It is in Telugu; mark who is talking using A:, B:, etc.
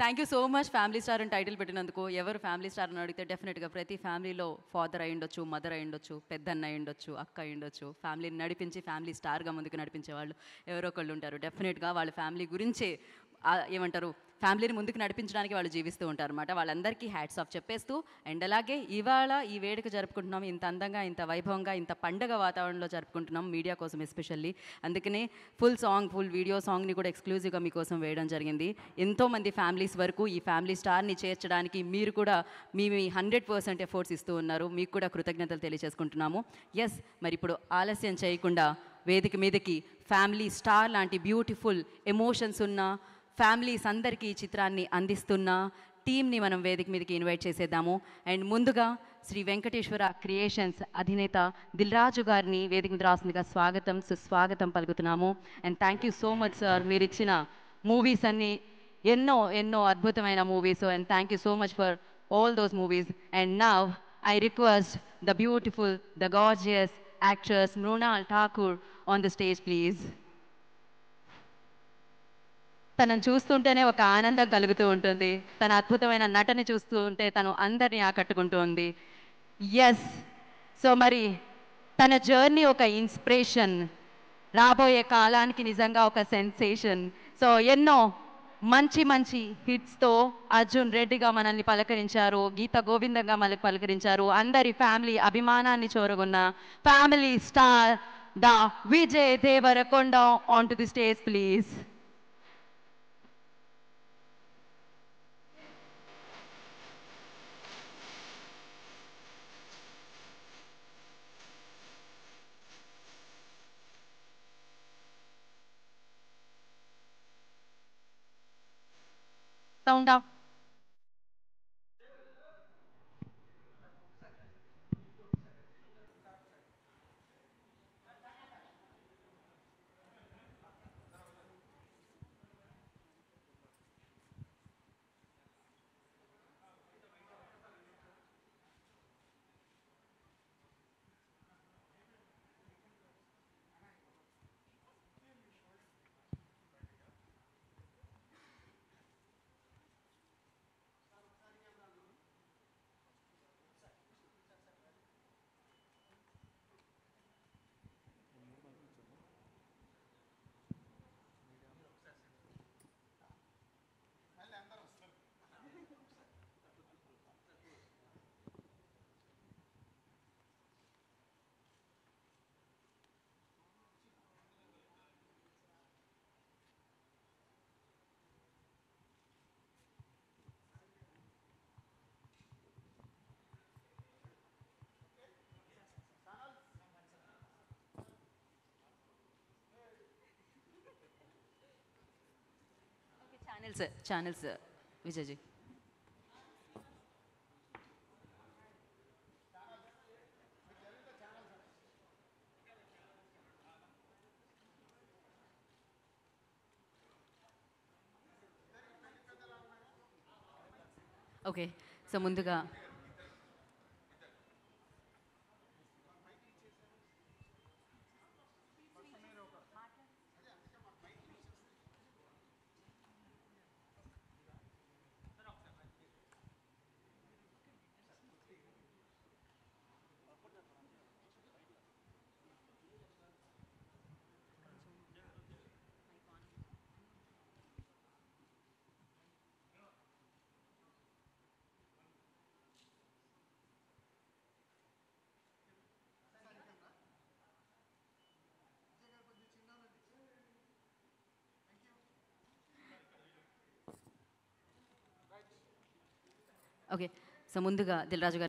A: Thank you so much family star అని టైటిల్ పెట్టినందుకు. ఎవరు ఫ్యామిలీ స్టార్ అని అడిగితే డెఫినెట్గా ప్రతి ఫ్యామిలీలో ఫాదర్ అయి ఉండొచ్చు, మదర్ అయి ఉండొచ్చు, పెద్దన్న అయి ఉండొచ్చు, అక్క అయి ఉండొచ్చు. ఫ్యామిలీని నడిపించి ఫ్యామిలీ స్టార్గా ముందుకు నడిపించే వాళ్ళు ఎవరో ఒకళ్ళు ఉంటారు. డెఫినెట్గా వాళ్ళ ఫ్యామిలీ గురించే ఏమంటారు ఫ్యామిలీని ముందుకు నడిపించడానికి వాళ్ళు జీవిస్తూ ఉంటారు అనమాట. వాళ్ళందరికీ హ్యాట్స్ ఆఫ్ చెప్పేస్తూ అండ్ అలాగే ఇవాళ ఈ వేడుక జరుపుకుంటున్నాం ఇంత అందంగా, ఇంత వైభవంగా, ఇంత పండగ వాతావరణంలో జరుపుకుంటున్నాం మీడియా కోసం ఎస్పెషల్లీ. అందుకనే ఫుల్ వీడియో సాంగ్ని కూడా ఎక్స్క్లూజివ్గా మీకోసం వేయడం జరిగింది. ఎంతోమంది ఫ్యామిలీస్ వరకు ఈ ఫ్యామిలీ స్టార్ని చేర్చడానికి మీరు కూడా మీ 100% ఎఫర్ట్స్ ఇస్తూ ఉన్నారు. మీకు కూడా కృతజ్ఞతలు తెలియజేసుకుంటున్నాము. ఎస్, మరి ఇప్పుడు ఆలస్యం చేయకుండా వేదిక మీదకి ఫ్యామిలీ స్టార్ లాంటి బ్యూటిఫుల్ ఎమోషన్స్ ఉన్న ఫ్యామిలీస్ అందరికీ ఈ చిత్రాన్ని అందిస్తున్న టీమ్ని మనం వేదిక మీదకి ఇన్వైట్ చేసేద్దాము. అండ్ ముందుగా శ్రీ వెంకటేశ్వర క్రియేషన్స్ అధినేత దిల్ రాజు గారిని వేదిక మీద రాసిందిగా సుస్వాగతం పలుకుతున్నాము. And thank you so much sir, మీరు ఇచ్చిన మూవీస్ అన్ని ఎన్నో అద్భుతమైన movies. And thank you so much for all those movies. And now I request the beautiful, the gorgeous actress Mrunal Thakur on the stage please. తనను చూస్తుంటేనే ఒక ఆనందం కలుగుతూ ఉంటుంది. తన అద్భుతమైన నటన చూస్తూ ఉంటే తను అందరినీ ఆకట్టుకుంటూ ఉంది. ఎస్, సో మరి తన జర్నీ ఒక ఇన్స్పిరేషన్, రాబోయే కాలానికి నిజంగా ఒక సెన్సేషన్. సో ఎన్నో మంచి హిట్స్తో అర్జున్ రెడ్డిగా మనల్ని పలకరించారు, గీత గోవిందంగా మనల్ని పలకరించారు. అందరి ఫ్యామిలీ అభిమానాన్ని చూరగొన్న family star the Vijay Deverakonda on to the stage please. Sound up. Channels, Vijay ji. Okay, so ముందుగా ఓకే, సో ముందుగా దిల్ రాజు గారు